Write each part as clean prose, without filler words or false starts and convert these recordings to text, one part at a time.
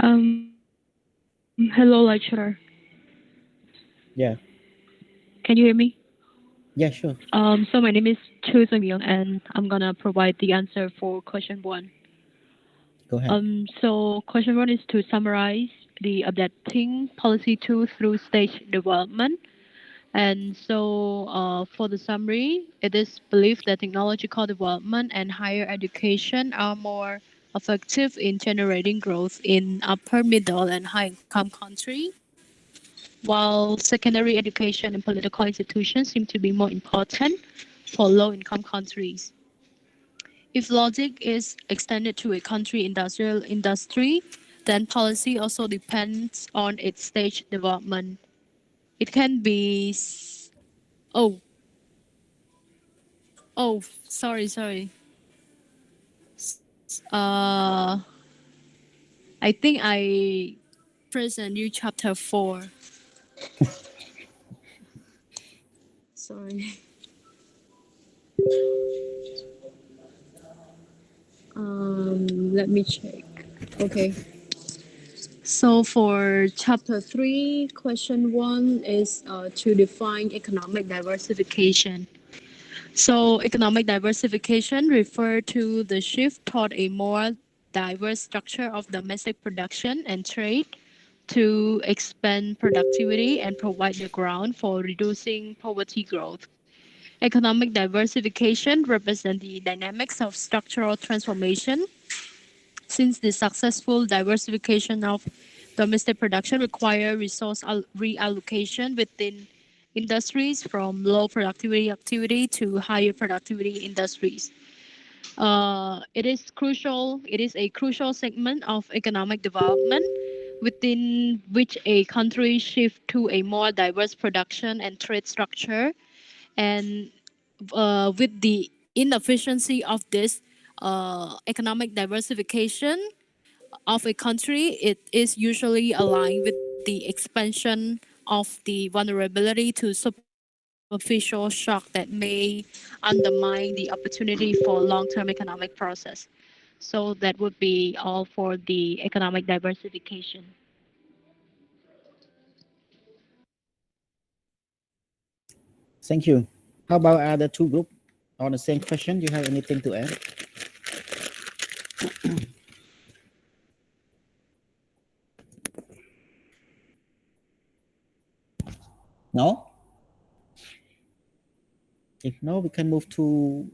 Hello, lecturer. Yeah, Can you hear me? yeah, sure. So my name is Chu Myung, and I'm gonna provide the answer for question one. Go ahead. So question one is to summarize the adapting policy two through stage development. And so, for the summary, it is believed that technological development and higher education are more effective in generating growth in upper, middle, and high income countries, while secondary education and political institutions seem to be more important for low income countries. If logic is extended to a country industrial industry, then policy also depends on its stage development. It can be oh sorry. I think I pressed a new chapter 4. Sorry. Let me check. Okay. So for chapter 3, question 1 is to define economic diversification. So economic diversification refer to the shift toward a more diverse structure of domestic production and trade to expand productivity and provide the ground for reducing poverty growth. Economic diversification represents the dynamics of structural transformation since the successful diversification of domestic production require resource reallocation within industries from low productivity activity to higher productivity industries. It is crucial. It is a crucial segment of economic development within which a country shift to a more diverse production and trade structure, and with the inefficiency of this economic diversification of a country, it is usually aligned with the expansion of the vulnerability to superficial shock that may undermine the opportunity for long-term economic process. So that would be all for the economic diversification. Thank you. How about other two group on the same question? You have anything to add? No? If no, we can move to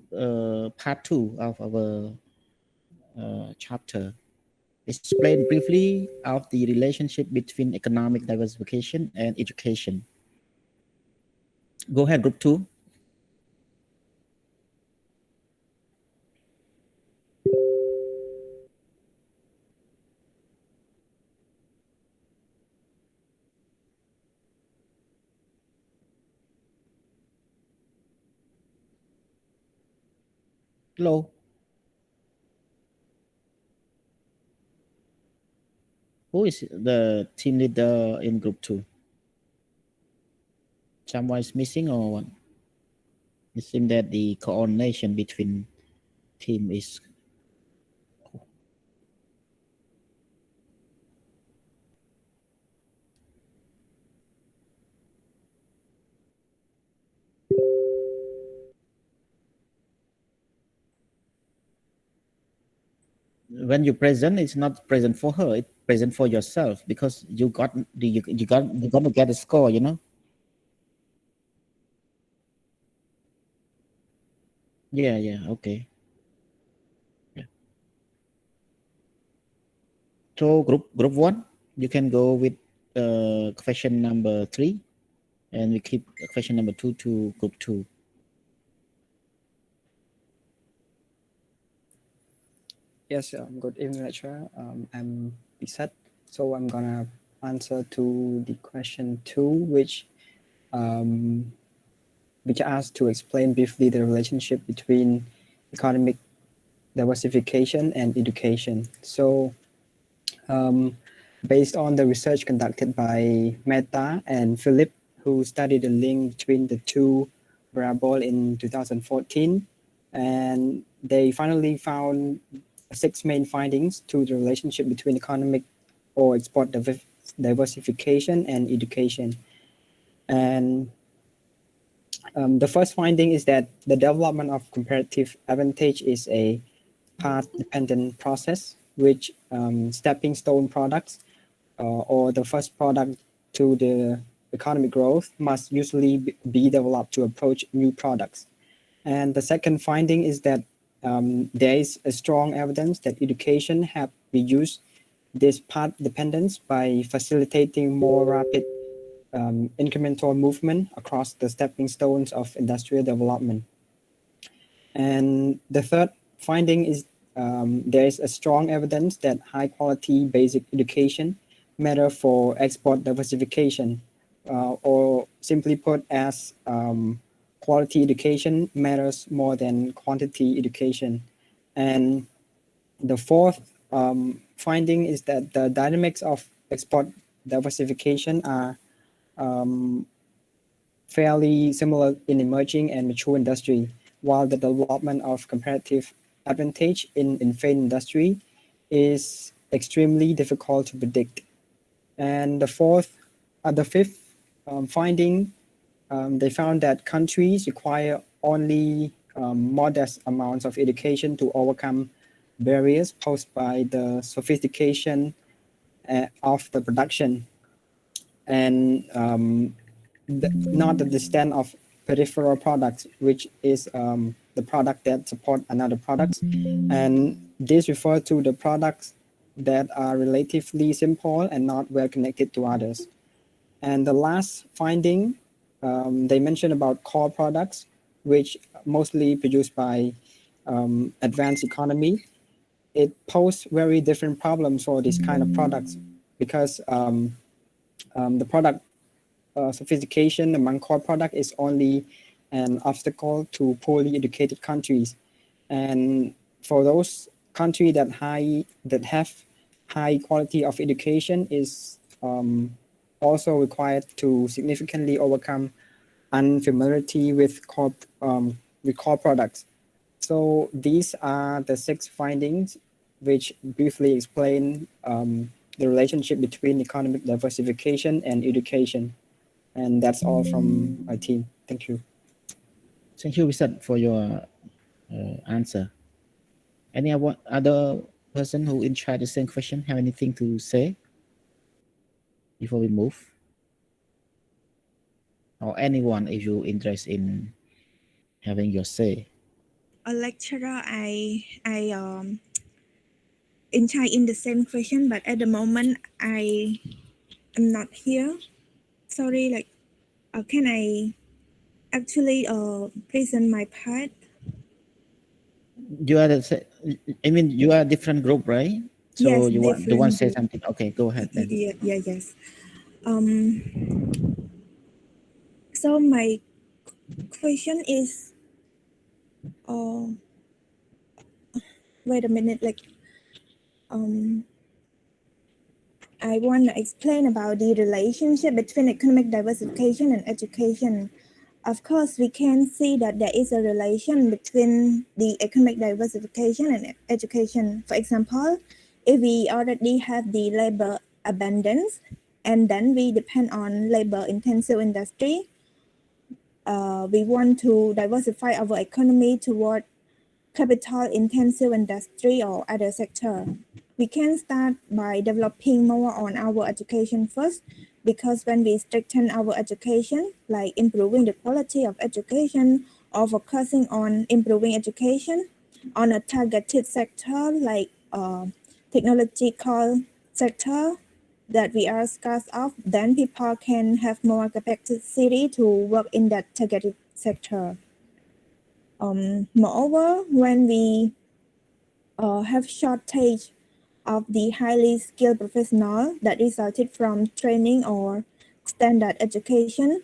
part two of our chapter. Explain briefly of the relationship between economic diversification and education. Go ahead, group two. Hello. Who is the team leader in group two? Someone is missing or what? It seems that the coordination between team is when you present, it's not present for her, it's present for yourself because you got to get a score, you know. Yeah, yeah, okay. Yeah. So group one, you can go with question number 3, and we keep question number 2 to group 2. Yes, good evening, lecturer. I'm Isat. So I'm gonna answer to the question 2, um, which asks to explain briefly the relationship between economic diversification and education. So, um, based on the research conducted by Mehta and Philip, who studied the link between the two variables in 2014, and they finally found 6 main findings to the relationship between economic or export diversification and education. And the first finding is that the development of comparative advantage is a path-dependent process, which stepping stone products or the first product to the economic growth must usually be developed to approach new products. And the second finding is that there is a strong evidence that education have reduced this path dependence by facilitating more rapid incremental movement across the stepping stones of industrial development. And the third finding is there is a strong evidence that high quality basic education matter for export diversification, or simply put as quality education matters more than quantity education. And the fourth finding is that the dynamics of export diversification are fairly similar in emerging and mature industry, while the development of comparative advantage in failed industry is extremely difficult to predict. And the fifth finding, they found that countries require only modest amounts of education to overcome barriers posed by the sophistication of the production, and not the extent of peripheral products, which is the product that support another products. And this refers to the products that are relatively simple and not well connected to others. And the last finding, they mentioned about core products, which mostly produced by advanced economy. It poses very different problems for this kind of products because the product sophistication among core product is only an obstacle to poorly educated countries. And for those countries that have high quality of education is also required to significantly overcome unfamiliarity with core products. So these are the 6 findings which briefly explain the relationship between economic diversification and education. And that's all from my team. Thank you. Thank you, Richard, for your answer. Any other person who in charge the same question have anything to say before we move? Or anyone if you interested in having your say? A lecturer, I in the same question, but at the moment I am not here. Sorry, like, can I actually present my part? You are I mean, you are a different group, right? So Yes, you want the one different say group. something? Okay, go ahead then. Yes. So my question is, wait a minute, like, I want to explain about the relationship between economic diversification and education. Of course, we can see that there is a relation between the economic diversification and education. For example, if we already have the labor abundance and then we depend on labor intensive industry, we want to diversify our economy toward capital intensive industry or other sector. We can start by developing more on our education first, because when we strengthen our education, like improving the quality of education or focusing on improving education on a targeted sector like technological sector that we are scarce of, then people can have more capacity to work in that targeted sector. Moreover, when we have shortage of the highly skilled professional that resulted from training or standard education,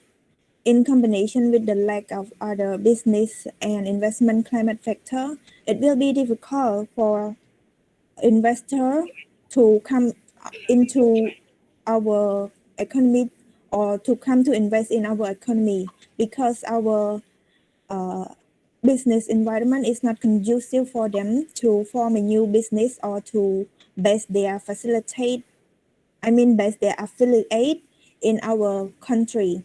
in combination with the lack of other business and investment climate factor, it will be difficult for investor to come into our economy or to come to invest in our economy, because our business environment is not conducive for them to form a new business or to base their facilitate base their affiliate in our country.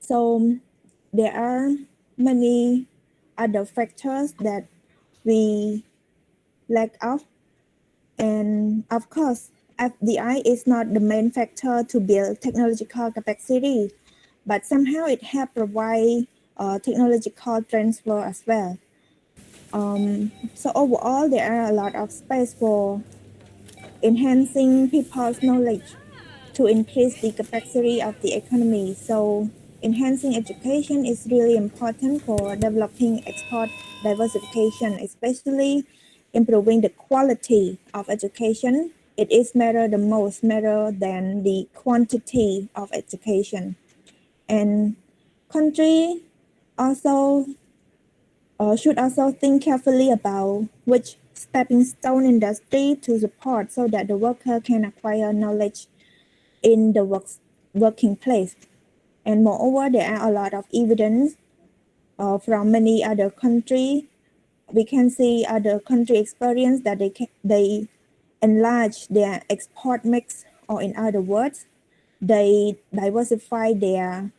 So there are many other factors that we lack of, and of course FDI is not the main factor to build technological capacity, but somehow it helps provide technological transfer as well. So overall, there are a lot of space for enhancing people's knowledge to increase the capacity of the economy. So enhancing education is really important for developing export diversification, especially improving the quality of education. It is matter the most matter than the quantity of education. And country also should also think carefully about which stepping stone industry to support so that the worker can acquire knowledge in the working place. And moreover, there are a lot of evidence from many other countries. We can see other country experience that they enlarge their export mix, or in other words, they diversify their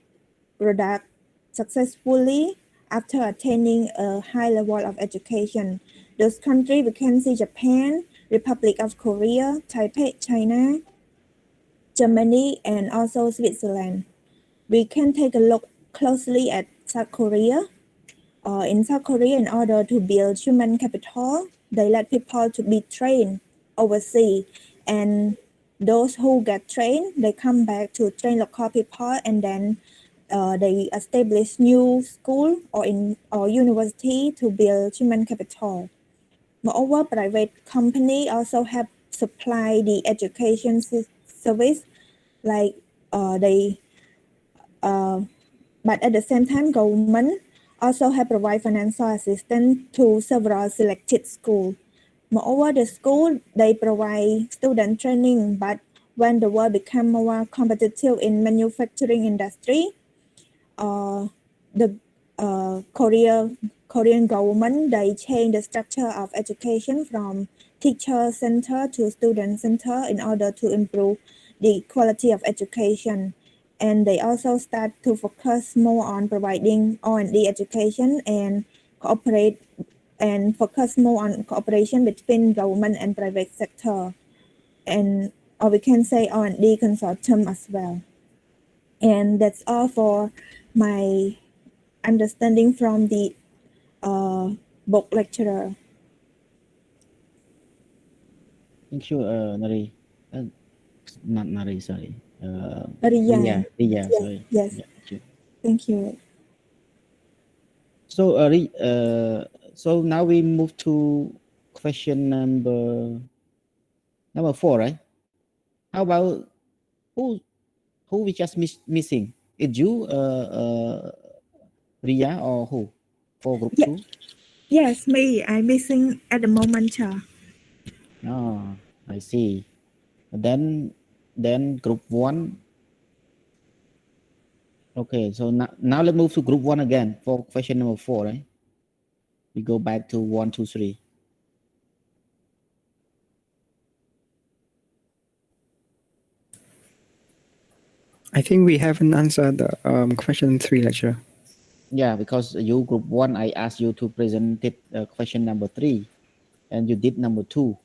product successfully after attaining a high level of education. Those countries, we can see Japan, Republic of Korea, Taipei, China, Germany, and also Switzerland. We can take a look closely at South Korea. In South Korea, in order to build human capital, they let people to be trained overseas, and those who get trained, they come back to train local people, and then they establish new school or university to build human capital. Moreover, private company also have supply the education service, like they but at the same time, government also have provide financial assistance to several selected schools. Moreover, the school, they provide student training, but when the world become more competitive in manufacturing industry, the Korean government, they change the structure of education from teacher center to student center in order to improve the quality of education. And they also start to focus more on providing R&D education and cooperate and focus more on cooperation between government and private sector, and or we can say R&D consortium as well. And that's all for my understanding from the book lecturer. Thank you, Nari. Not Nari, sorry. Riya. Ria, Yes, sorry. yes. Yeah, thank you. Thank you. So, so now we move to question number 4, right? How about who we just missing? Is you, Ria, or who for group Yeah, 2? yes, me. I'm missing at the moment, sir. Oh, I see. Then group 1. Okay, so now let's move to group 1 again for question number 4, right? We go back to 1, 2, 3. I think we haven't answered the question 3, lecturer. Yeah, because you group 1, I asked you to present it, question number 3, and you did number 2.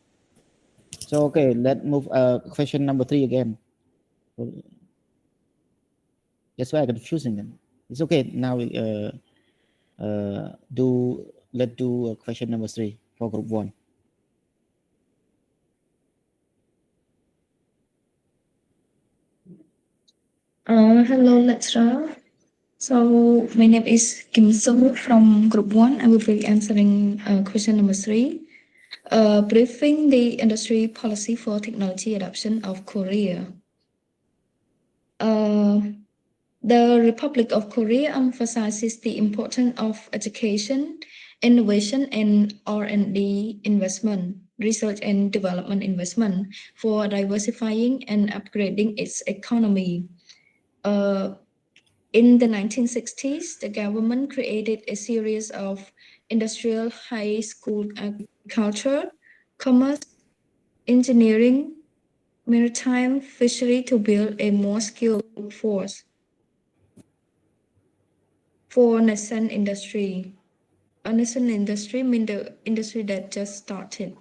So okay, let's move question number 3 again. That's why I'm confusing them. It's okay. Now let's do question number 3 for group 1. Hello, lecturer. So my name is Kim Sung from Group 1. I will be answering question number 3. Briefing the industry policy for technology adoption of Korea. The Republic of Korea emphasizes the importance of education, innovation, and R&D investment, research and development investment for diversifying and upgrading its economy. In the 1960s, the government created a series of industrial high school agriculture, commerce, engineering, maritime fishery to build a more skilled workforce for nascent industry. A nascent industry means the industry that just started.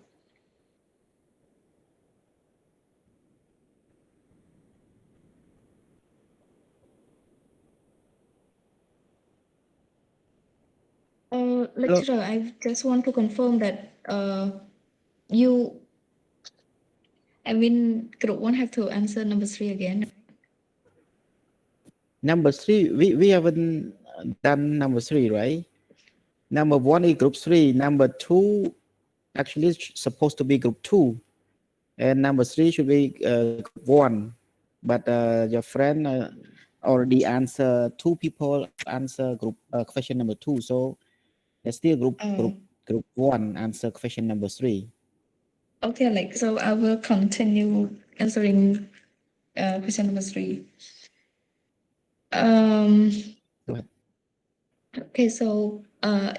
Lecturer, I just want to confirm that you, I mean, group one have to answer number 3 again. Number 3, we haven't done number 3, right? Number 1 is group 3. Number 2 actually is supposed to be group 2. And number 3 should be group 1. But your friend already answer, 2 people answer group question number 2. So there's still group 1 answer question number 3. Okay, like, so I will continue answering question number 3. Go ahead. Okay, so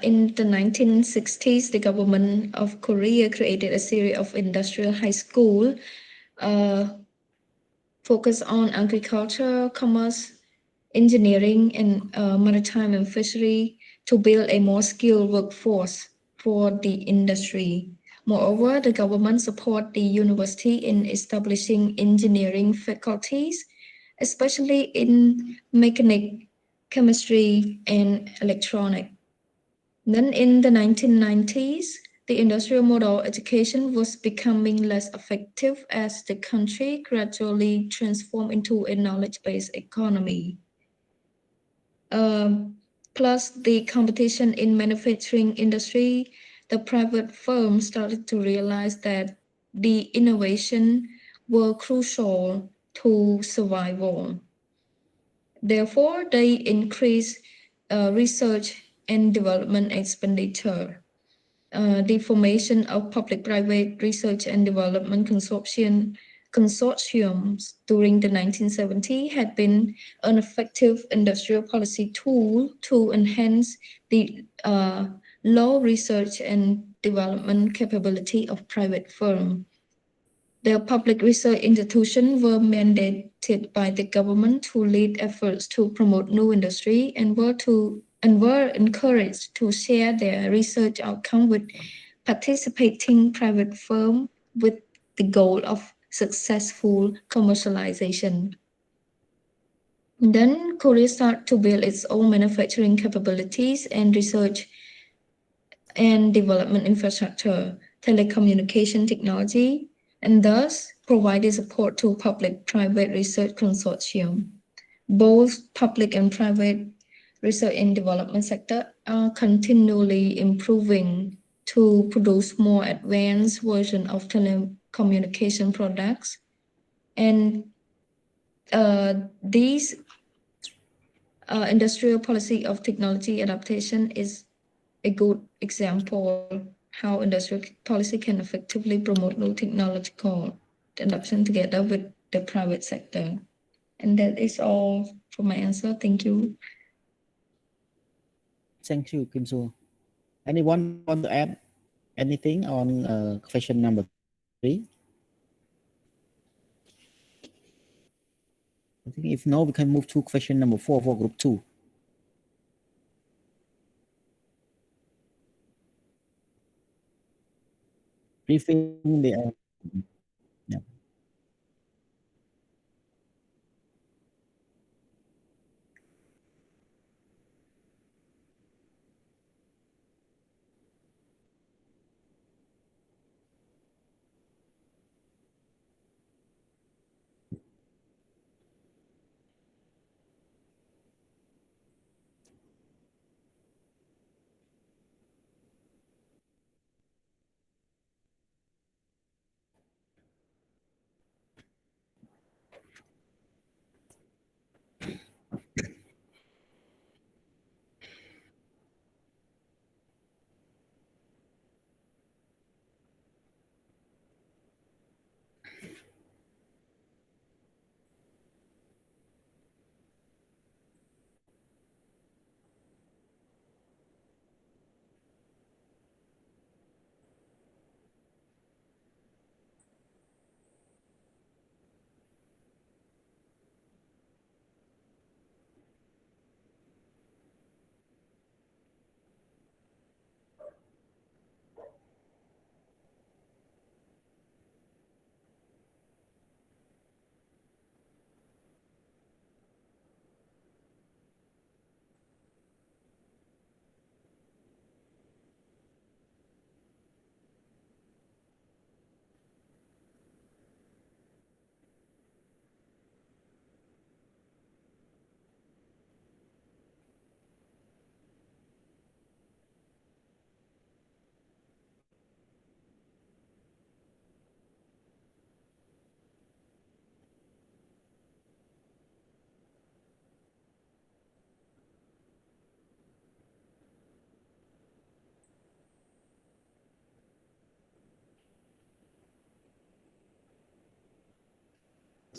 in the 1960s, the government of Korea created a series of industrial high school focused on agriculture, commerce, engineering, and maritime and fishery to build a more skilled workforce for the industry. Moreover, the government support the university in establishing engineering faculties, especially in mechanic, chemistry, and electronic. Then in the 1990s, the industrial model education was becoming less effective as the country gradually transformed into a knowledge-based economy. Plus the competition in manufacturing industry, the private firms started to realize that the innovation were crucial to survival. Therefore, they increased research and development expenditure. The formation of public-private research and development consortiums during the 1970s had been an effective industrial policy tool to enhance the low research and development capability of private firms. The public research institutions were mandated by the government to lead efforts to promote new industry and were encouraged to share their research outcome with participating private firms with the goal of successful commercialization. Then Korea started to build its own manufacturing capabilities and research and development infrastructure, telecommunication technology, and thus provided support to public-private research consortium. Both public and private research and development sector are continually improving to produce more advanced version of telecommunication products. And these industrial policy of technology adaptation is a good example how industrial policy can effectively promote new technological adoption together with the private sector. And that is all for my answer. Thank you. Thank you, Kim Soo. Anyone want to add anything on question number 3? I think if no, we can move to question number 4 for group 2. Briefing the yeah.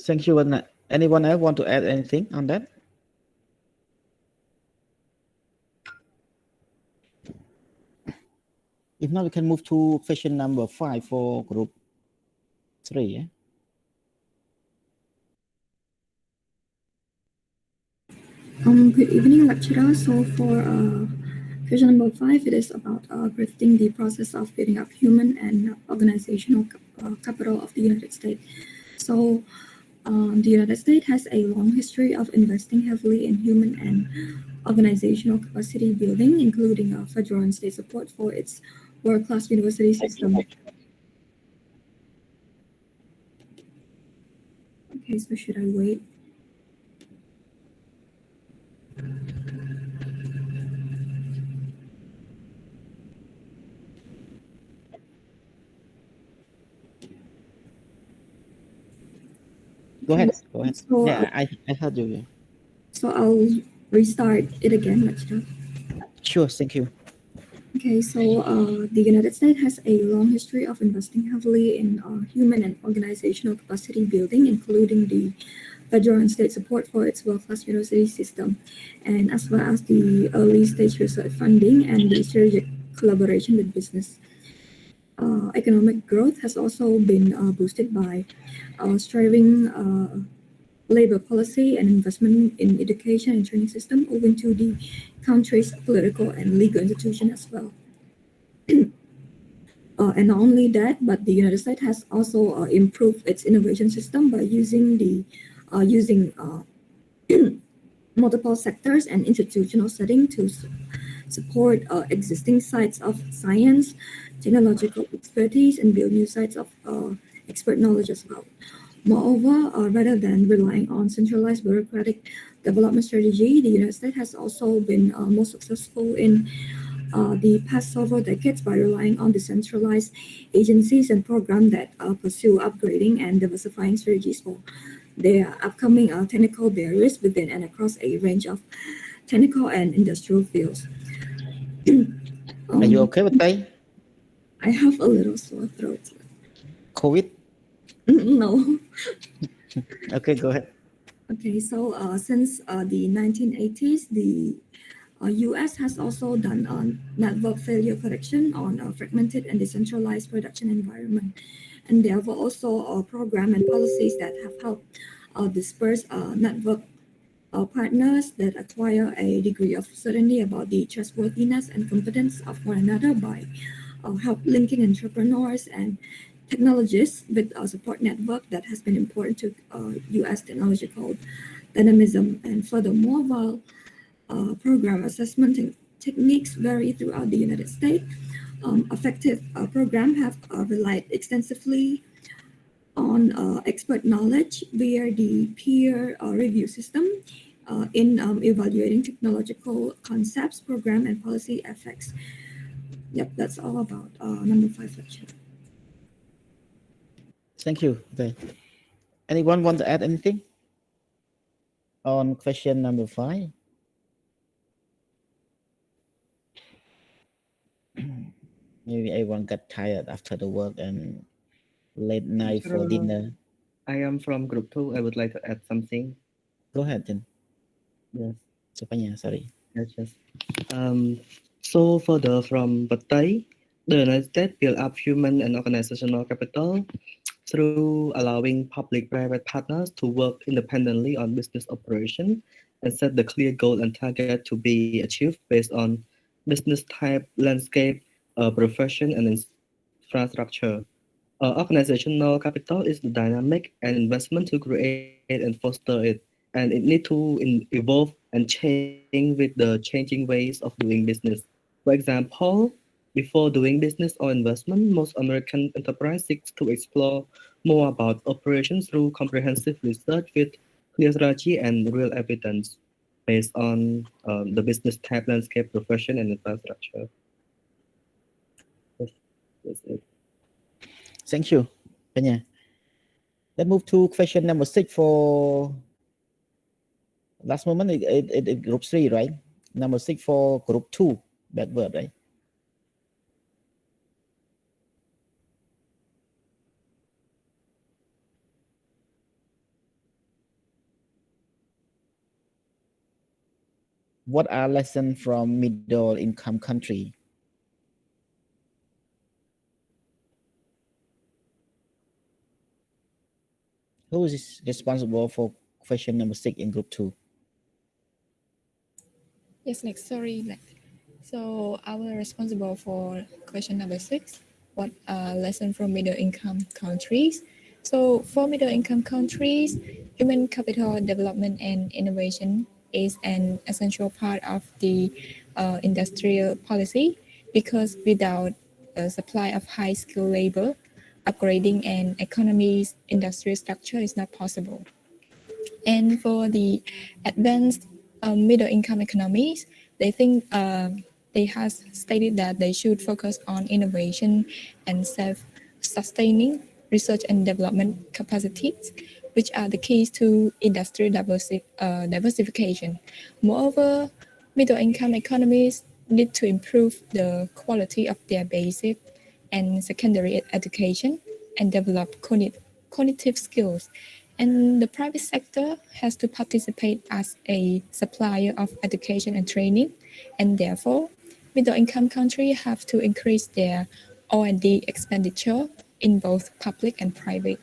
Thank you. Anyone else want to add anything on that? If not, we can move to question number 5 for group 3. Yeah? Good evening, lecturer. So for question number 5, it is about predicting the process of building up human and organizational capital of the United States. So the United States has a long history of investing heavily in human and organizational capacity building, including federal and state support for its world-class university system. Okay, so should I wait? Go ahead. Okay, Go ahead. so, Yeah, I heard you. Yeah. So I'll restart it again, lecturer. Sure. Thank you. Okay, so the United States has a long history of investing heavily in human and organizational capacity building, including the federal and state support for its world-class university system, and as well as the early stage research funding and the strategic collaboration with business. Economic growth has also been boosted by striving labor policy and investment in education and training system owing to the country's political and legal institution as well. And not only that, but the United States has also improved its innovation system by using multiple sectors and institutional setting to support existing sites of science, technological expertise, and build new sites of expert knowledge as well. Moreover, rather than relying on centralized bureaucratic development strategy, the United States has also been more successful in the past several decades by relying on decentralized agencies and programs that pursue upgrading and diversifying strategies for their upcoming technical barriers within and across a range of technical and industrial fields. Are you okay with that? I have a little sore throat. COVID? No. Okay, go ahead. Okay, so since the 1980s, the US has also done network failure correction on a fragmented and decentralized production environment. And there were also programs and policies that have helped disperse network partners that acquire a degree of certainty about the trustworthiness and competence of one another by help linking entrepreneurs and technologists with a support network that has been important to US technological dynamism. And furthermore, while program assessment techniques vary throughout the United States, effective programs have relied extensively on expert knowledge via the peer review system in evaluating technological concepts, program, and policy effects. Yep, that's all about number 5 lecture. Thank you. Okay. Anyone want to add anything on question number 5? Maybe everyone got tired after the work and late night for dinner. I am from group 2. I would like to add something. Go ahead, Jen. Yes. Supaya, sorry. Yes. So further from Batai, the United States built up human and organizational capital through allowing public-private partners to work independently on business operation and set the clear goal and target to be achieved based on business type, landscape, profession, and infrastructure. Organizational capital is the dynamic and investment to create and foster it, and it needs to evolve and change with the changing ways of doing business. For example, before doing business or investment, most American enterprises seek to explore more about operations through comprehensive research with clear strategy and real evidence based on the business type, landscape, profession, and infrastructure. That's it. Thank you, Penya. Let's move to question number 6 for last moment. It group 3, right? Number 6 for group 2. Backward, right? What are lessons from middle income country? Who is responsible for question number 6 in group 2? Yes, so I will responsible for question number 6. What are lesson from middle income countries? So for middle income countries, human capital development and innovation is an essential part of the industrial policy because without a supply of high skilled labor, upgrading an economy's industrial structure is not possible. And for the advanced middle income economies, they think they have stated that they should focus on innovation and self-sustaining research and development capacities, which are the keys to industrial diversification. Moreover, middle income economies need to improve the quality of their basic and secondary education and develop cognitive skills. And the private sector has to participate as a supplier of education and training, and therefore, middle income countries have to increase their R&D expenditure in both public and private.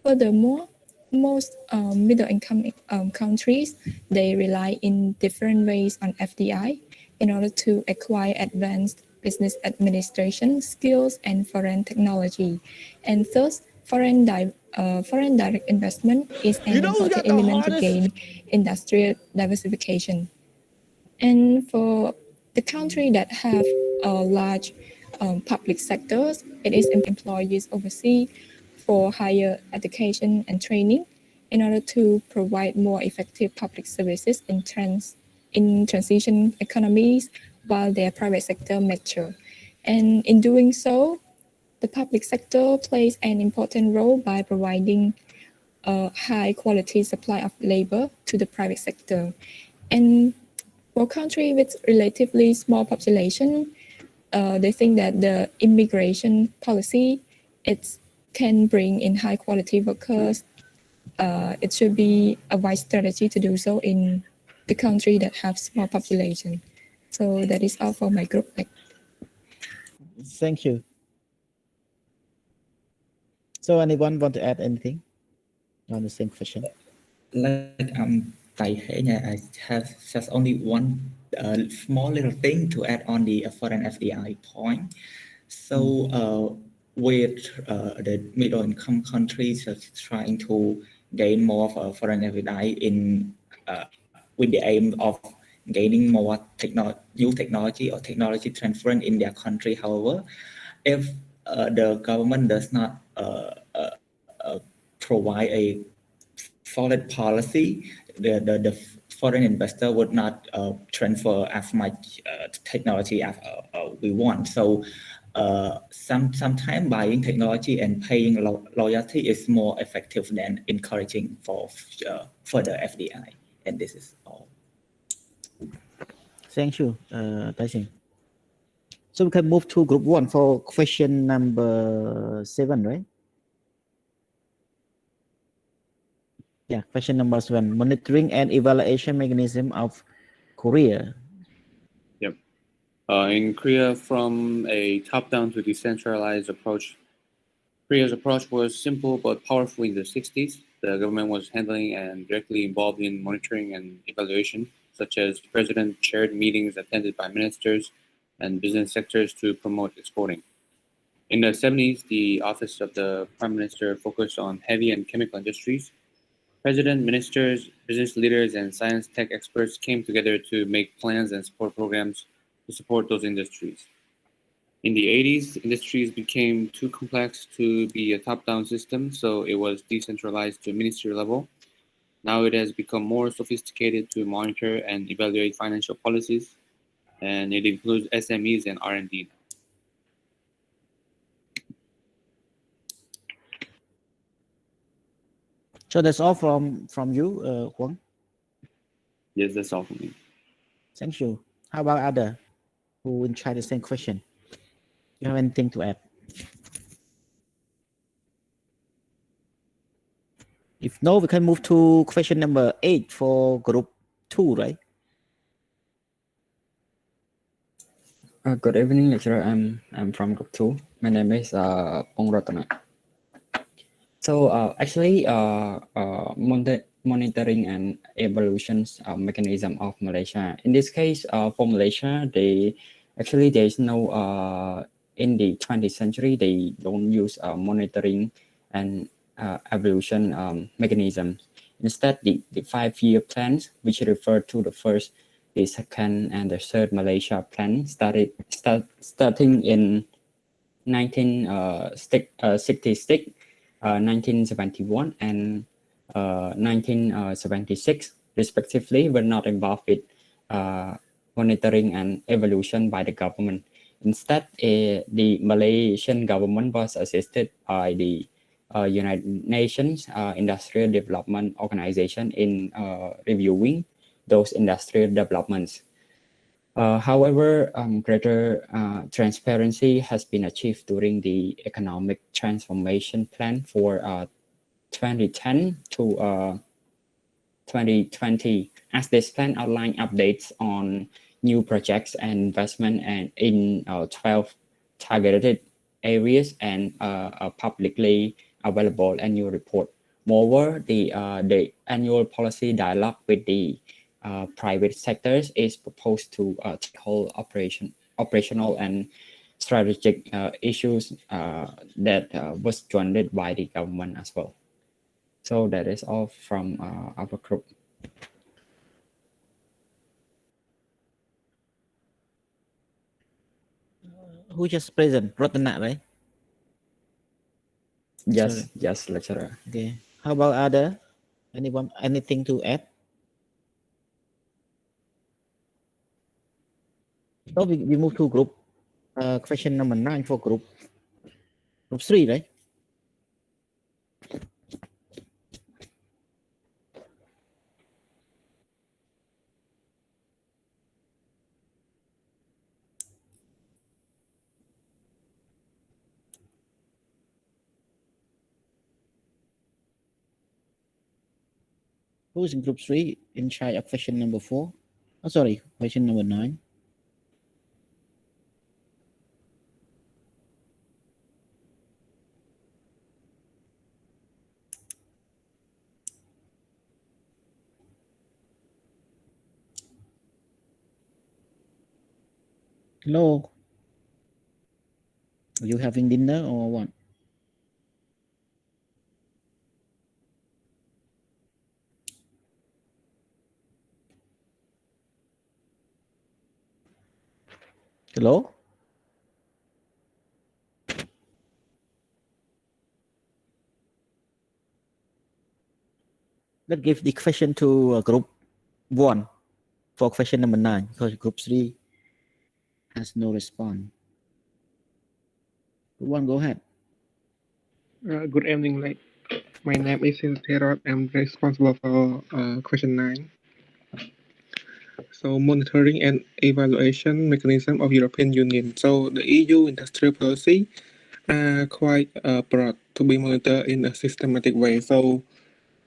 Furthermore, most middle income countries, they rely in different ways on FDI in order to acquire advanced business administration skills and foreign technology. And thus, foreign direct investment is an important element to gain industrial diversification. And for the country that have large public sectors, it is employees overseas for higher education and training in order to provide more effective public services in transition economies while their private sector mature. And in doing so, the public sector plays an important role by providing a high quality supply of labor to the private sector. And for countries with relatively small population, they think that the immigration policy it can bring in high quality workers. It should be a wise strategy to do so in the country that have small population. So that is all for my group. Thank you. So anyone want to add anything on the same question? Like Tai Heng, I have just only one small little thing to add on the foreign FDI point. So with the middle income countries trying to gain more of foreign FDI in with the aim of gaining more new technology or technology transference in their country. However, if the government does not provide a solid policy, the foreign investor would not transfer as much technology as we want. So sometimes buying technology and paying loyalty is more effective than encouraging for further FDI. And this is all. Thank you, Tai Sing. So we can move to group 1 for question number 7, right? Yeah, question number 7, monitoring and evaluation mechanism of Korea. Yep. In Korea, from a top-down to decentralized approach, Korea's approach was simple but powerful in the 60s. The government was handling and directly involved in monitoring and evaluation, such as president-chaired meetings attended by ministers and business sectors to promote exporting. In the 70s, the office of the prime minister focused on heavy and chemical industries. President, ministers, business leaders, and science tech experts came together to make plans and support programs to support those industries. In the 80s, industries became too complex to be a top-down system, so it was decentralized to ministry level. Now it has become more sophisticated to monitor and evaluate financial policies, and it includes SMEs and R&D. So that's all from you, Huang. Yes, that's all for me. Thank you. How about other who will try the same question? You have anything to add? If no, we can move to question number 8 for group 2, right? Good evening, lecturer. I'm from Group 2. My name is Pong Ratana. So monitoring and evolutions mechanism of Malaysia. In this case, for Malaysia, there's no in the 20th century they don't use monitoring and evolution mechanism. Instead, the 5-year plans, which refer to the first, the second, and the third Malaysia plan, starting in 1966, 1971, and 1976, respectively, were not involved with monitoring and evolution by the government. Instead, the Malaysian government was assisted by the United Nations Industrial Development Organization in reviewing those industrial developments. However, greater transparency has been achieved during the economic transformation plan for 2010 to 2020, as this plan outlined updates on new projects and investment and in 12 targeted areas and a publicly available annual report. Moreover, the annual policy dialogue with the private sectors is proposed to tackle operational and strategic issues that was joined by the government as well. So that is all from our group. Who just present? Ratana, right? Yes, Sorry. yes, lecturer. Okay. How about other? Anyone? Anything to add? So we move to group. Question number 9 for group 3, right? Who's in group 3 in charge of question number 4? Oh, sorry, question number 9. Hello. Are you having dinner or what? Hello? Let's give the question to group 1 for question number 9 because group 3 has no response. Group 1, go ahead. Good evening. My name is Terod. I'm responsible for question 9. So monitoring and evaluation mechanism of European Union. So the EU industrial policy are quite broad to be monitored in a systematic way. So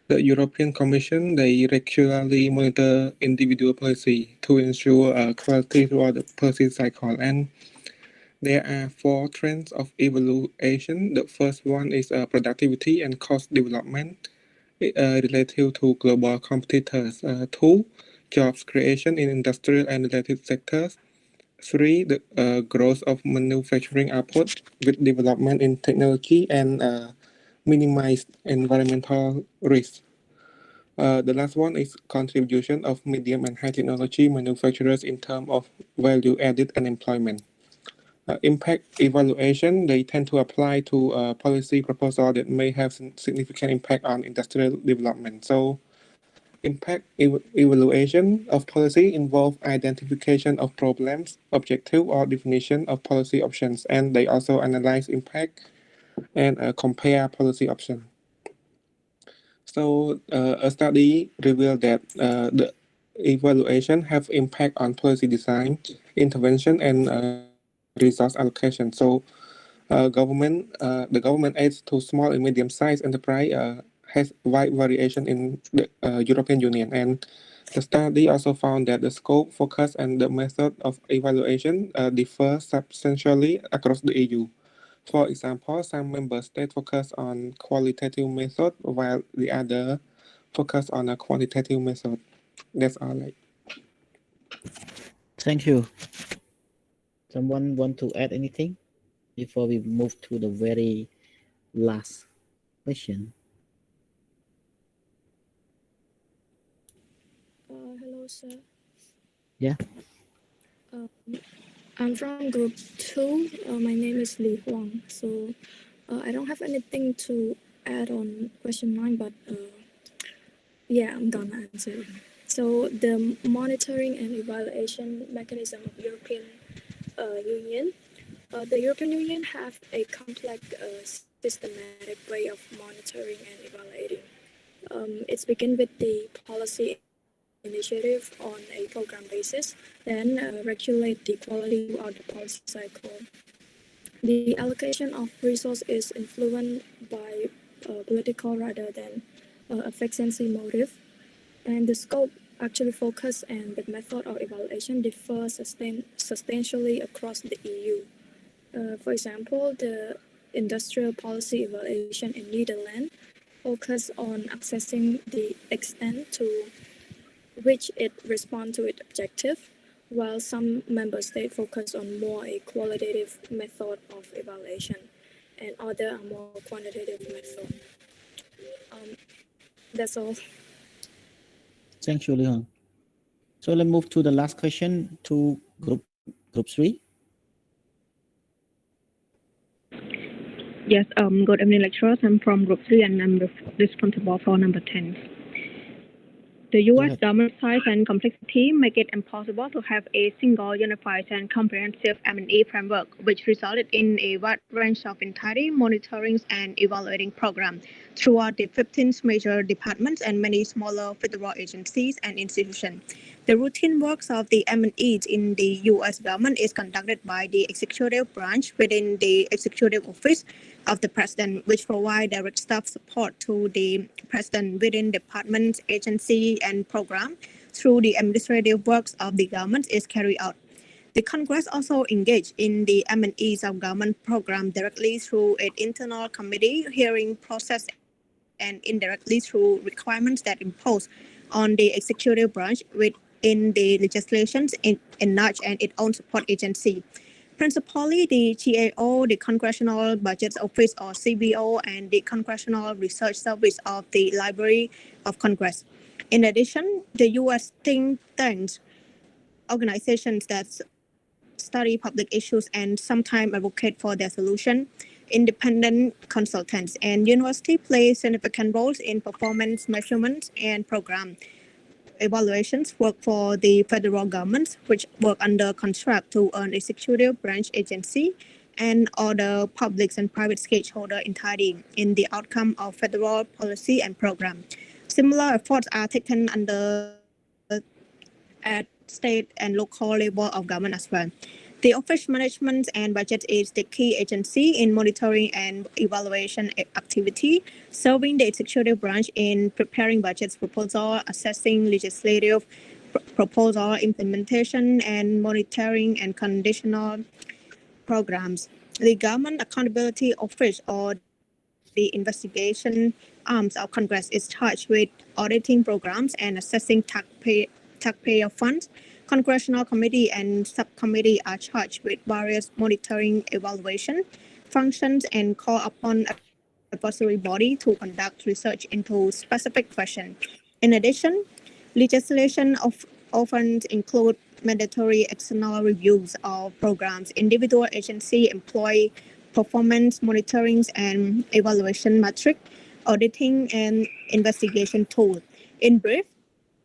the European Commission, they regularly monitor individual policy to ensure quality throughout the policy cycle. And there are 4 trends of evaluation. The first one is productivity and cost development relative to global competitors. 2, jobs creation in industrial and related sectors. 3, the growth of manufacturing output with development in technology and minimize environmental risks. The last one is contribution of medium and high technology manufacturers in terms of value added and employment. Impact evaluation, they tend to apply to policy proposal that may have significant impact on industrial development. So impact evaluation of policy involve identification of problems, objective or definition of policy options, and they also analyze impact and compare policy options. So a study revealed that the evaluation have impact on policy design, intervention, and resource allocation. So the government aids to small and medium-sized enterprise has wide variation in the European Union, and The study also found that the scope, focus, and the method of evaluation differ substantially across the EU. For example, some member states focus on qualitative method while the other focus on a quantitative method. That's all. Thank you. Someone want to add anything before we move to the very last question? Hello, sir. Yeah. I'm from group 2. My name is Li Huang. So I don't have anything to add on question 9, but yeah, I'm gonna answer it. So the monitoring and evaluation mechanism of European Union. The European Union have a complex, systematic way of monitoring and evaluating. It's begin with the policy initiative on a program basis, then regulate the quality throughout the policy cycle. The allocation of resource is influenced by political rather than efficiency motive, and the scope actually focus and the method of evaluation differ substantially across the EU. For example, the industrial policy evaluation in Netherlands focus on assessing the extent to which it responds to its objective, while some member states focus on more a qualitative method of evaluation, and other are more quantitative method. That's all. Thank you, Li Hong. So let's move to the last question to group 3. Yes, good evening, lecturers. I'm from Group 3 and I'm responsible for number 10. The U.S. government size and complexity make it impossible to have a single, unified, and comprehensive M&E framework, which resulted in a wide range of entirety, monitoring, and evaluating programs throughout the 15 major departments and many smaller federal agencies and institutions. The routine works of the M&Es in the U.S. government is conducted by the executive branch within the executive office of the president, which provide direct staff support to the president within departments, agency, and program through the administrative works of the government is carried out. The Congress also engaged in the M&Es of government program directly through its internal committee hearing process and indirectly through requirements that impose on the executive branch within the legislations enlarged and its own support agency. Principally, the GAO, the Congressional Budget Office or CBO, and the Congressional Research Service of the Library of Congress. In addition, the U.S. think tanks, organizations that study public issues and sometimes advocate for their solution, independent consultants, and university play significant roles in performance measurements and program evaluations work for the federal government, which work under contract to an executive branch agency and other public and private stakeholder entirety in the outcome of federal policy and program. Similar efforts are taken under at state and local level of government as well. The office management and budget is the key agency in monitoring and evaluation activity, serving the executive branch in preparing budget proposal, assessing legislative proposal, implementation, and monitoring and conditional programs. The Government Accountability Office or the investigation arms of Congress is charged with auditing programs and assessing taxpayer funds. Congressional committee and subcommittee are charged with various monitoring evaluation functions and call upon advisory body to conduct research into specific questions. In addition, legislation often include mandatory external reviews of programs, individual agency employee performance monitoring and evaluation metric, auditing and investigation tools. In brief,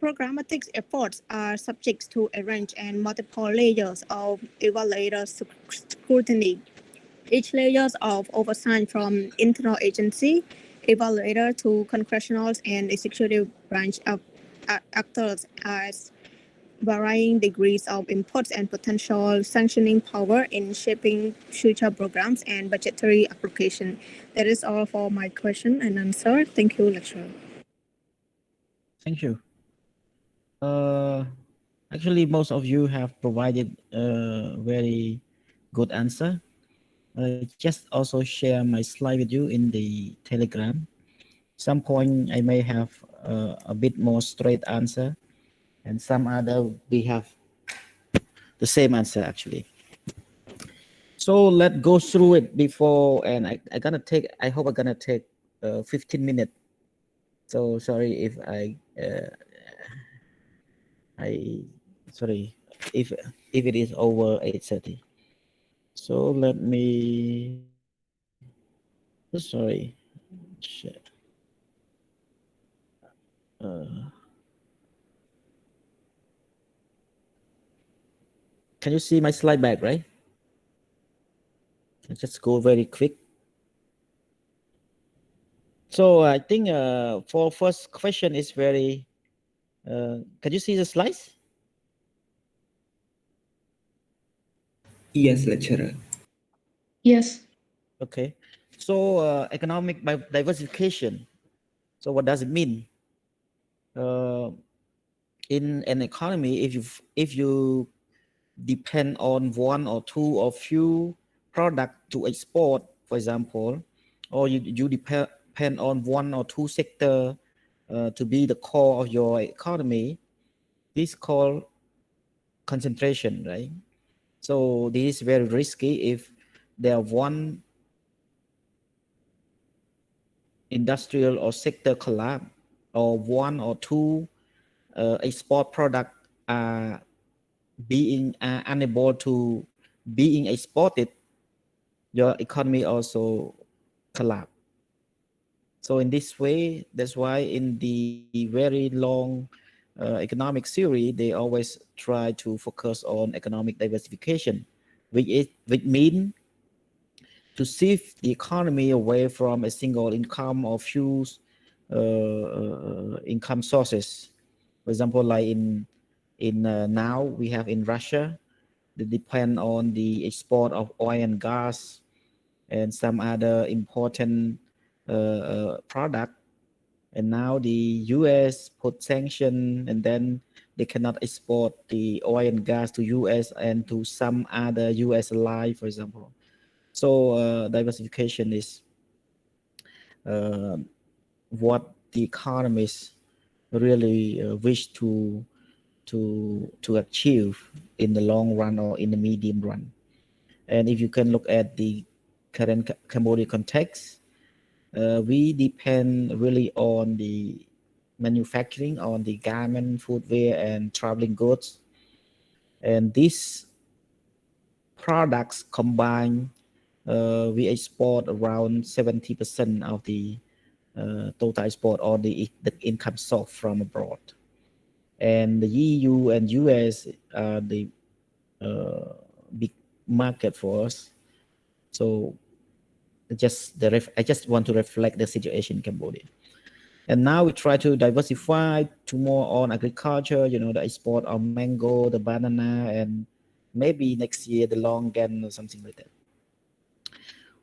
programmatic efforts are subject to a range and multiple layers of evaluator scrutiny. Each layers of oversight from internal agency, evaluator to congressional and executive branch of actors as varying degrees of input and potential sanctioning power in shaping future programs and budgetary application. That is all for my question and answer. Thank you, lecturer. Thank you. Actually, most of you have provided a very good answer. Just also share my slide with you in the Telegram. Some point I may have a bit more straight answer, and some other we have the same answer actually. So let's go through it before, and I hope I'm gonna take 15 minutes. So sorry if I sorry if it is over 8:30. So let me sorry share. Can you see my slide back, right? Let's just go very quick. So I think for first question is very, can you see the slides? Yes, lecturer. Yes. Okay. So economic diversification. So what does it mean? In an economy, if you depend on one or two or few product to export, for example, or you depend on one or two sector to be the core of your economy, this called concentration, right? So this is very risky if there one industrial or sector collapse, or one or two export product are being unable to being exported, your economy also collapse. So in this way, that's why in the very long economic theory, they always try to focus on economic diversification, which mean to shift the economy away from a single income or few income sources. For example, like in now we have in Russia, they depend on the export of oil and gas and some other important product. And now the U.S. put sanction, and then they cannot export the oil and gas to U.S. and to some other U.S. ally, for example. So diversification is what the economists really wish to achieve in the long run or in the medium run. And if you can look at the current Cambodia context, we depend really on the manufacturing, on the garment, footwear, and traveling goods. And these products combined, we export around 70% of the total export or the income source from abroad. And the EU and US are the big market for us. So I just want to reflect the situation in Cambodia. And now we try to diversify to more on agriculture, the export of mango, the banana, and maybe next year the longan or something like that.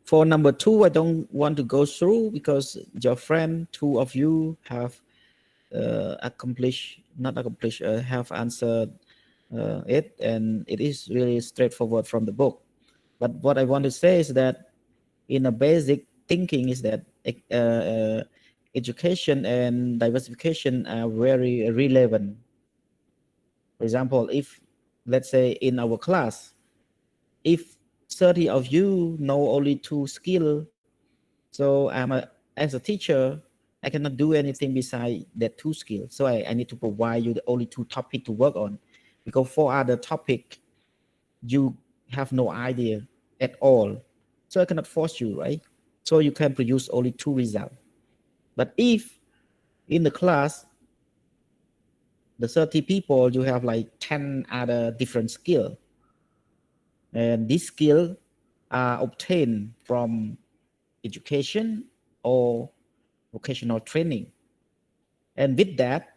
For number two, I don't want to go through because your friend, two of you have have answered it, and it is really straightforward from the book. But what I want to say is that in a basic thinking is that education and diversification are very relevant. For example, if let's say in our class, if 30 of you know only two skills, so as a teacher, I cannot do anything beside that two skills. So I need to provide you the only two topics to work on, because for other topic, you have no idea at all. So I cannot force you, right? So you can produce only two results. But if in the class, the 30 people, you have like 10 other different skills. And these skills are obtained from education or vocational training. And with that,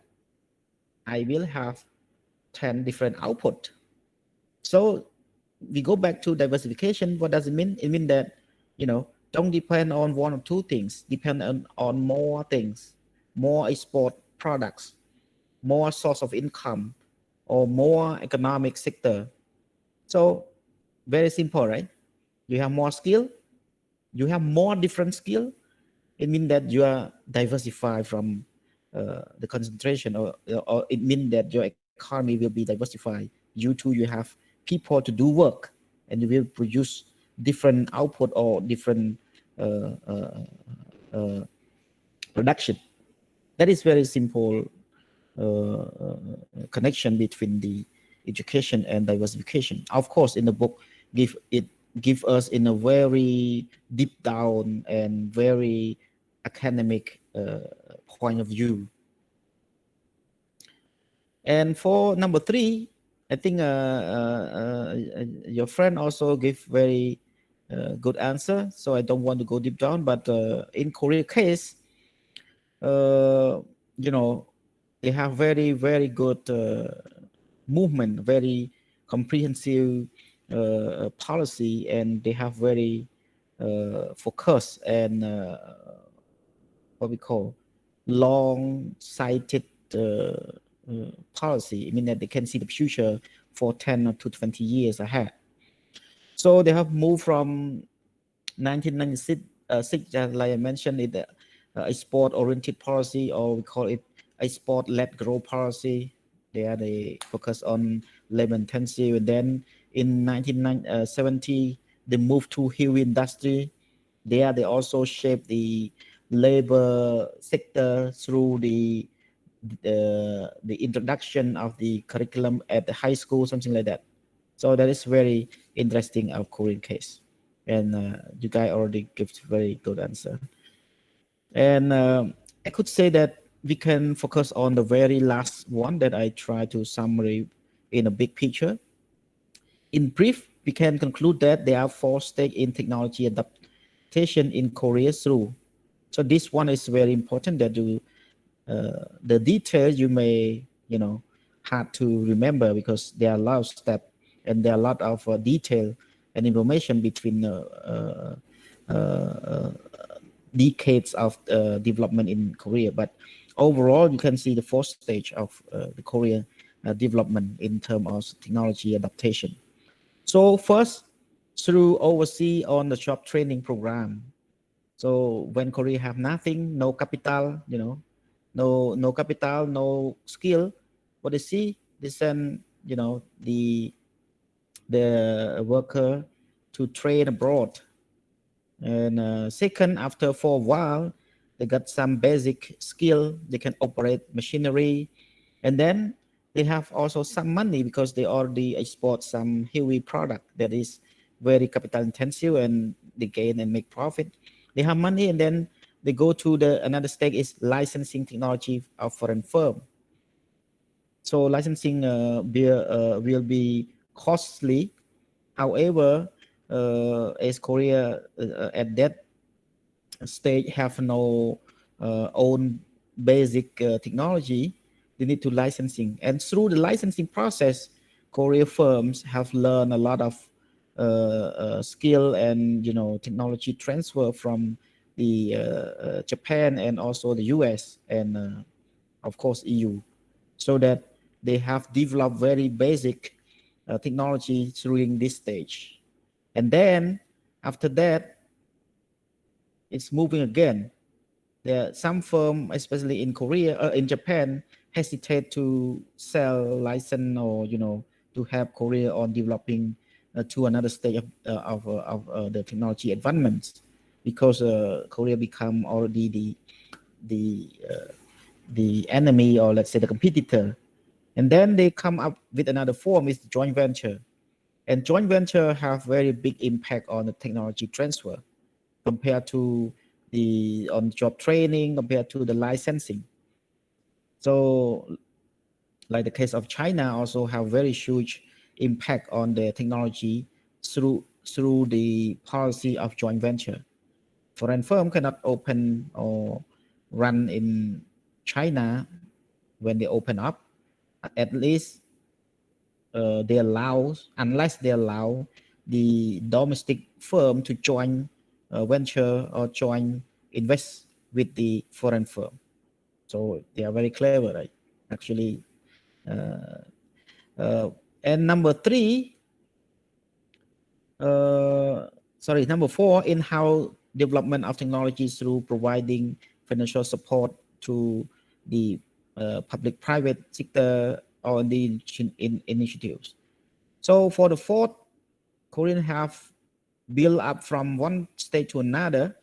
I will have 10 different output. So we go back to diversification. What does it mean? It means that, don't depend on one or two things, depend on more things, more export products. more source of income, or more economic sector. So very simple, right? You have more skill, you have more different skill. It means that you are diversified from the concentration, or it means that your economy will be diversified. You too, you have people to do work, and you will produce different output or different uh, uh, uh, production. That is very simple connection between the education and diversification. Of course, in the book, give us in a very deep down and very academic point of view. And for number 3, I think your friend also gave very good answer. So I don't want to go deep down, but in Korea case, you know, they have very, very good movement, very comprehensive policy, and they have very focused and what we call long-sighted policy. I mean that they can see the future for 10 to 20 years ahead. So they have moved from 1996, like I mentioned, it a sport-oriented policy, or we call it a sport-led growth policy. There they focus on labor intensive, and then in 1970 they moved to heavy industry. There they also shape the labor sector through the introduction of the curriculum at the high school, something like that. So that is very interesting our Korean case, and you guys already give very good answer. And I could say that we can focus on the very last one that I try to summary in a big picture. In brief, we can conclude that there are 4 stages in technology adaptation in Korea through. So this one is very important that you, the details you may, hard to remember because there are a lot of steps and there are a lot of detail and information between decades of development in Korea. But overall, you can see the 4th stage of the Korea development in terms of technology adaptation. So first, through overseas on the job training program. So when Korea have nothing, no capital, no capital, no skill, what they see, they send, the worker to train abroad. And second, after for a while, they got some basic skill. They can operate machinery, and then they have also some money because they already export some heavy product that is very capital intensive, and they gain and make profit. They have money, and then they go to the another step is licensing technology of foreign firm. So licensing will be costly. However, as Korea at that stage have no own basic technology, they need to licensing. And through the licensing process, Korea firms have learned a lot of skill and technology transfer from the Japan and also the US and of course EU, so that they have developed very basic technology during this stage. And then after that, it's moving again. There are some firm, especially in Korea, in Japan, hesitate to sell license or to help Korea on developing to another stage of the technology advancements, because Korea become already the enemy, or let's say the competitor. And then they come up with another form, is joint venture. And joint venture have very big impact on the technology transfer compared to the on-job training, compared to the licensing. So like the case of China also have very huge impact on the technology through the policy of joint venture. Foreign firm cannot open or run in China when they open up. At least they allow, unless they allow the domestic firm to join venture or join invest with the foreign firm. So they are very clever, right? actually. And number three, number four, in how development of technologies through providing financial support to the public-private sector or the initiatives. So for the fourth, Korean have built up from one state to another,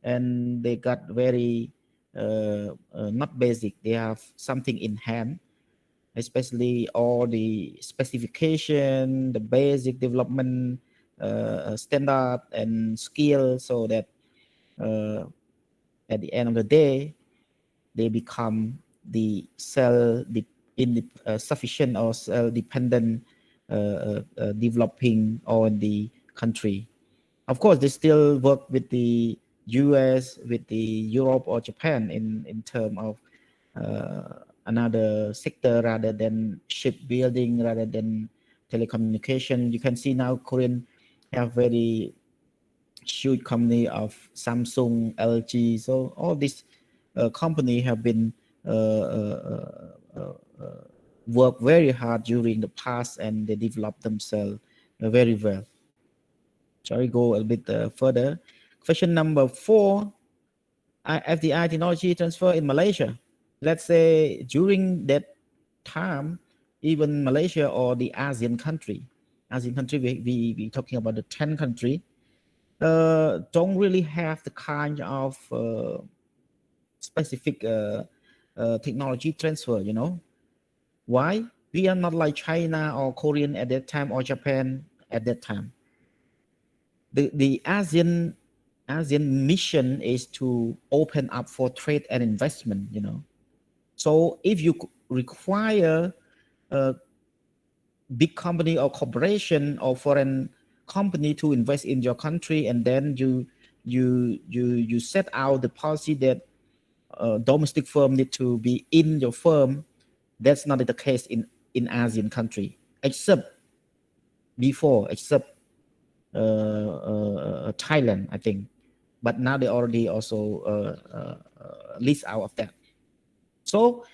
and they got very not basic. They have something in hand, especially all the specification, the basic development standard and skill, so that at the end of the day, they become the sufficient or self-dependent developing on the country. Of course, they still work with the US, with the Europe or Japan in terms of another sector rather than shipbuilding, rather than telecommunication. You can see now Korean have very huge company of Samsung, LG. So all these company have been work very hard during the past, and they develop themselves very well. Shall we go a bit further? Question number 4, FDI technology transfer in Malaysia. Let's say during that time, even Malaysia or the ASEAN country, we talking about the 10 country, don't really have the kind of specific technology transfer, you know. Why? We are not like China or Korean at that time or Japan at that time. The ASEAN mission is to open up for trade and investment, you know. So if you require a big company or corporation or foreign company to invest in your country, and then you set out the policy that domestic firm need to be in your firm, that's not the case in ASEAN country, except Thailand, I think. But now they already also list out of that. So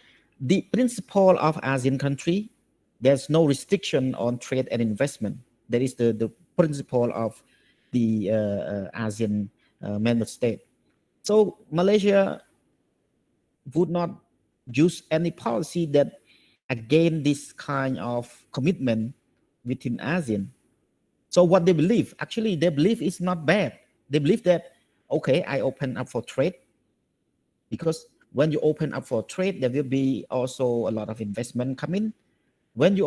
the principle of ASEAN country, there's no restriction on trade and investment. That is the principle of the ASEAN member state. So Malaysia would not use any policy that against this kind of commitment within ASEAN. So what they believe, actually they believe is not bad. They believe that, okay, I open up for trade, because when you open up for trade, there will be also a lot of investment coming. When you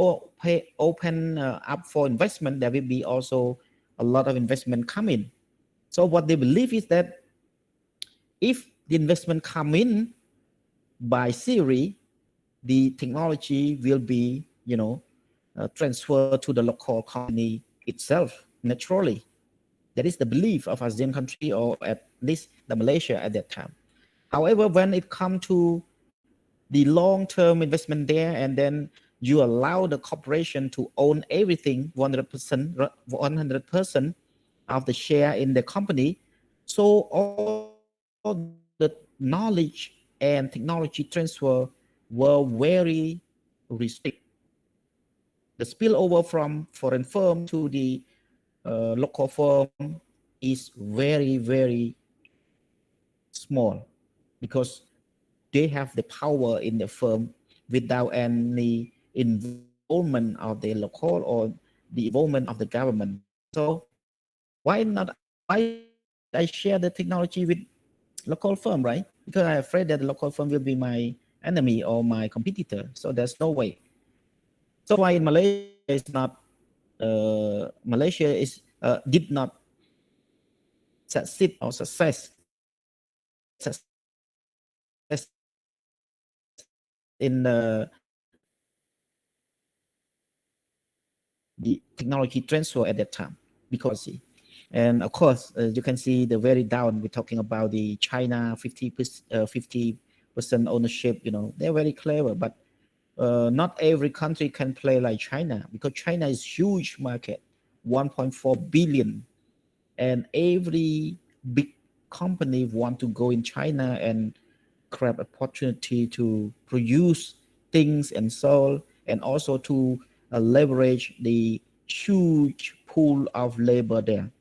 open up for investment, there will be also a lot of investment coming. So what they believe is that if the investment come in by theory, the technology will be, transferred to the local company itself naturally. That is the belief of ASEAN country, or at least the Malaysia at that time. However, when it comes to the long-term investment there, and then you allow the corporation to own everything, 100% of the share in the company, so all the knowledge and technology transfer were very restricted. The spillover from foreign firm to the local firm is very, very small, because they have the power in the firm without any involvement of the local or the involvement of the government. So why should I share the technology with local firm, right? Because I'm afraid that the local firm will be my enemy or my competitor. So there's no way. So why in Malaysia is not did not succeed or success in the technology transfer at that time, because and of course you can see the very down, we're talking about the China 50% ownership, they're very clever, but not every country can play like China, because China is huge market, 1.4 billion, and every big company want to go in China and grab opportunity to produce things and so, and also to leverage the huge pool of labor there.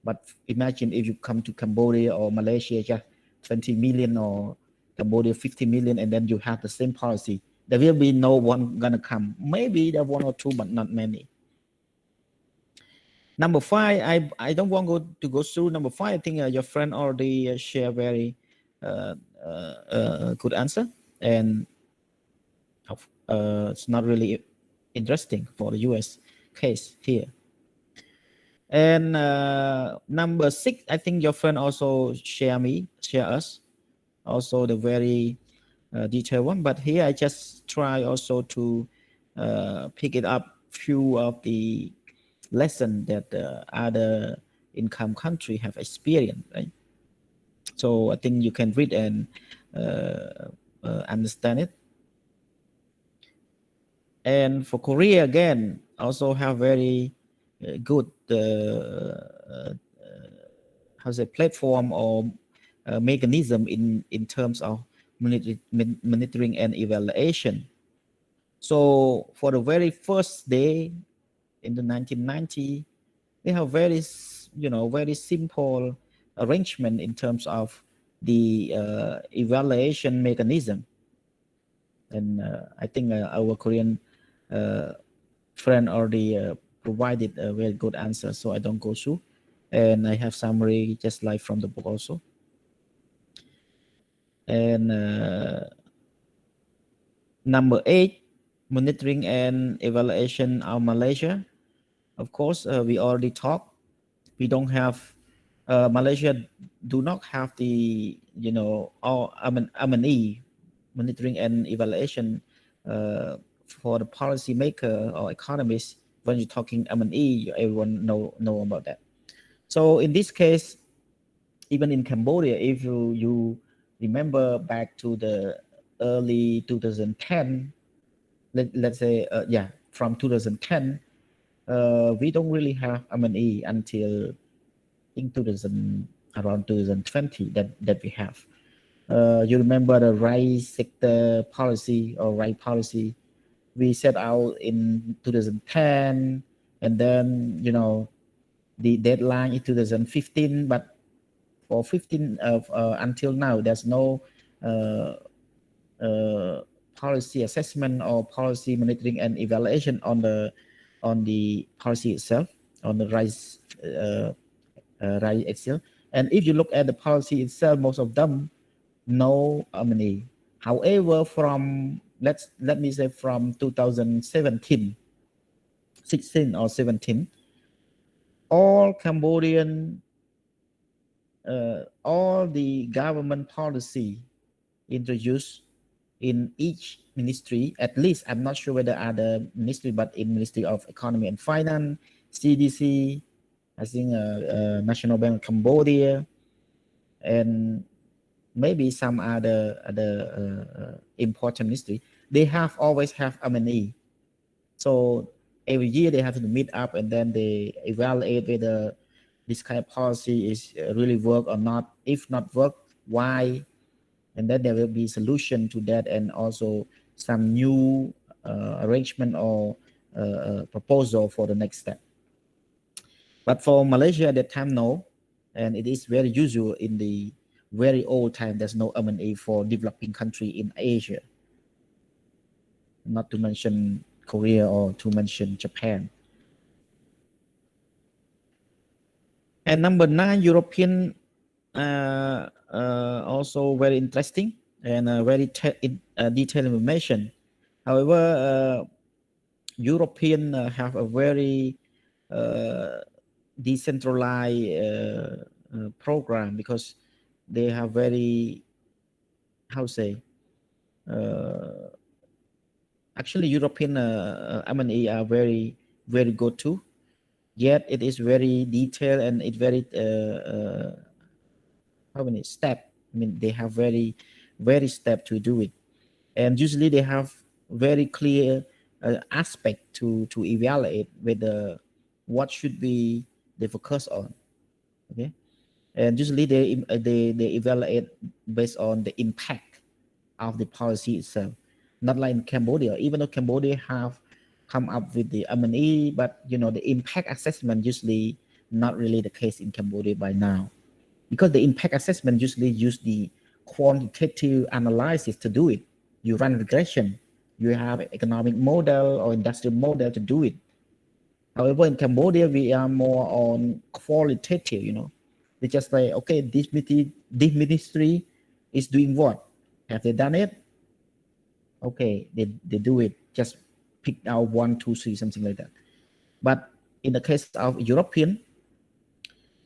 But imagine if you come to Cambodia or Malaysia, just 20 million, or Cambodia 50 million, and then you have the same policy. There will be no one gonna come. Maybe there one or two, but not many. Number 5, I don't want to go through number 5. I think your friend already share very good answer, and it's not really interesting for the U.S. case here. And number 6, I think your friend also share us also the very detailed one. But here I just try also to pick it up few of the lesson that other income country have experienced, right? So I think you can read and understand it. And for Korea again, also have very good how say platform or mechanism in terms of monitoring and evaluation. So for the very first day in the 1990, they have very very simple arrangement in terms of the evaluation mechanism. And I think our Korean friend already provided a very good answer, so I don't go through. And I have summary just like from the book also. And number 8, monitoring and evaluation of Malaysia. Of course, we already talked. We don't have Malaysia do not have the all M&E, monitoring and evaluation for the policy maker or economists. When you're talking M&E, everyone know about that. So in this case, even in Cambodia, if you remember back to the early 2010, let's say from 2010, we don't really have M&E until in around 2020 that we have. You remember the rice sector policy or rice policy we set out in 2010, and then the deadline in 2015, but for 15 until now there's no policy assessment or policy monitoring and evaluation on the policy itself, on the rice itself. And if you look at the policy itself, most of them no M&E. However, from let me say from 2017, 16 or 17, all Cambodian all the government policy introduced in each ministry, at least I'm not sure whether other ministry, but in Ministry of Economy and Finance, CDC, I think National Bank of Cambodia, and maybe some other important ministry, they have always have M&E. So every year they have to meet up and then they evaluate whether this kind of policy is really work or not. If not work, why? And then there will be solution to that, and also some new arrangement or proposal for the next step. But for Malaysia at that time, no. And it is very usual in the very old time. There's no M&A for developing country in Asia. Not to mention Korea or to mention Japan. And number 9, European, also very interesting and very detailed information. However, European have a very decentralized program, because they have very, how say, actually European M&A are very good too. Yet it is very detailed and it very how many step. I mean, they have very step to do it, and usually they have very clear aspect to evaluate whether what should be they focus on. Okay, and usually they evaluate based on the impact of the policy itself. not like in Cambodia. Even though Cambodia have come up with the M&E, but the impact assessment usually not really the case in Cambodia by now, because the impact assessment usually use the quantitative analysis to do it. You run regression, you have an economic model or industrial model to do it. However, in Cambodia, we are more on qualitative, They just say, okay, this ministry is doing what? Have they done it? Okay, they do it. Just pick out 1, 2, 3, something like that. But in the case of European,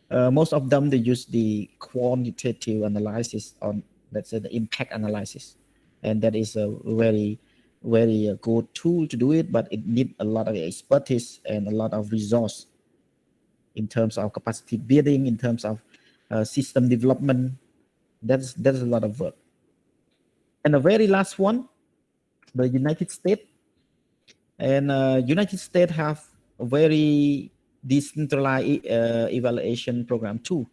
most of them, they use the quantitative analysis on, let's say, the impact analysis. And that is a very, very good tool to do it, but it needs a lot of expertise and a lot of resource in terms of capacity building, in terms of system development. That's a lot of work. And the very last one, the United States. And United States have a very decentralized evaluation program too,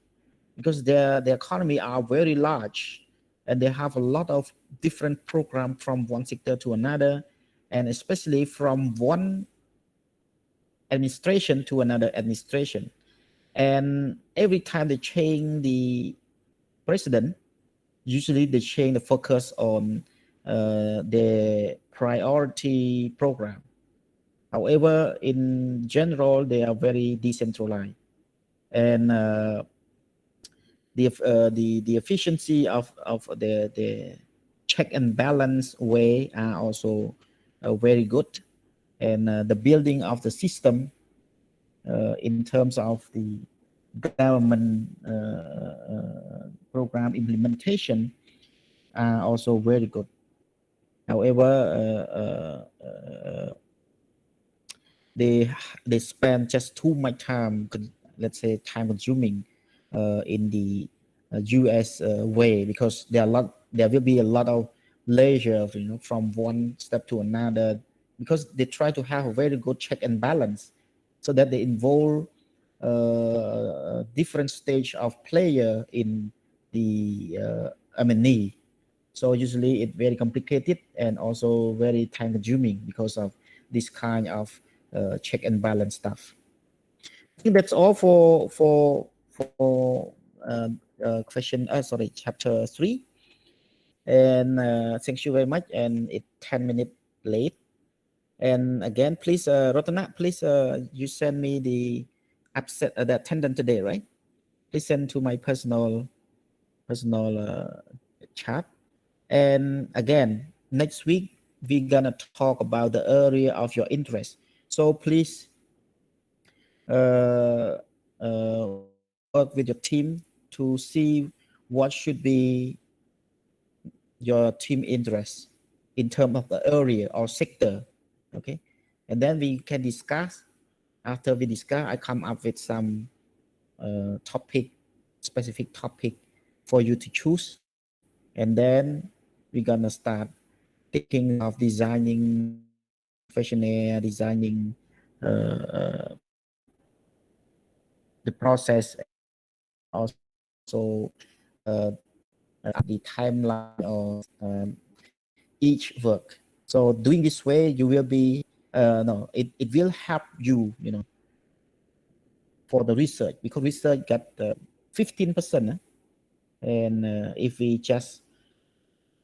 because their economy are very large, and they have a lot of different programs from one sector to another, and especially from one administration to another administration. And every time they change the president, usually they change the focus on their priority program. However, in general, they are very decentralized, and the efficiency of the check and balance way are also very good, and the building of the system in terms of the government program implementation are also very good. However, they spend just too much time, let's say time consuming in the US way, because there will be a lot of leisure, from one step to another, because they try to have a very good check and balance, so that they involve different stage of player in the M&E. So usually it's very complicated and also very time consuming because of this kind of check and balance stuff. I think that's all for question. Sorry, chapter 3. And thank you very much. And it's 10 minutes late. And again, please, Rotana, please, you send me the attendance today, right? Please send to my personal chat. And again, next week we're gonna talk about the area of your interest. So please work with your team to see what should be your team interest in terms of the area or sector. Okay, and then we can discuss. After we discuss, I come up with some specific topic for you to choose, and then we're gonna start thinking of designing questionnaire, designing the process, and also the timeline of each work. So doing this way, you will be it will help you, for the research, because research got 15%, and if we just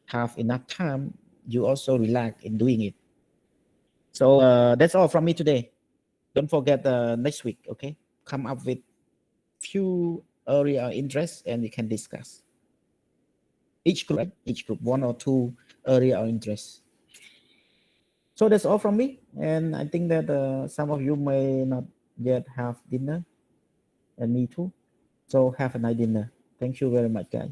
have enough time, you also relax in doing it. So that's all from me today. Don't forget next week, okay? Come up with few area of interest and we can discuss. Each group, 1 or 2 area of interest. So that's all from me. And I think that some of you may not yet have dinner, and me too. So have a nice dinner. Thank you very much, guys.